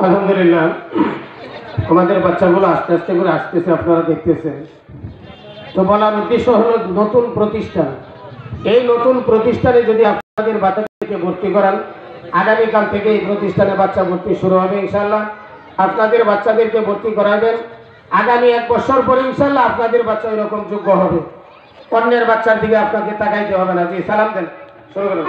আলহামদুলিল্লাহ আমাদের বাচ্চাগুলো আস্তে আস্তে করে আসতেছে, আপনারা দেখতেছেন। তো বলার উদ্দেশ্য হলো নতুন প্রতিষ্ঠান। এই নতুন প্রতিষ্ঠানে যদি আপনাদের বাচ্চাদেরকে ভর্তি করান, আগামীকাল থেকে এই প্রতিষ্ঠানে বাচ্চা ভর্তি শুরু হবে ইনশাআল্লাহ। আপনাদের বাচ্চাদেরকে ভর্তি করাবেন, আগামী 1 বছর পরে ইনশাআল্লাহ আপনাদের বাচ্চা এরকম যোগ্য হবে। অন্যের বাচ্চার দিকে আপনাকে তাকাইতে হবে না। জি, সালাম দেন, শুরু করুন।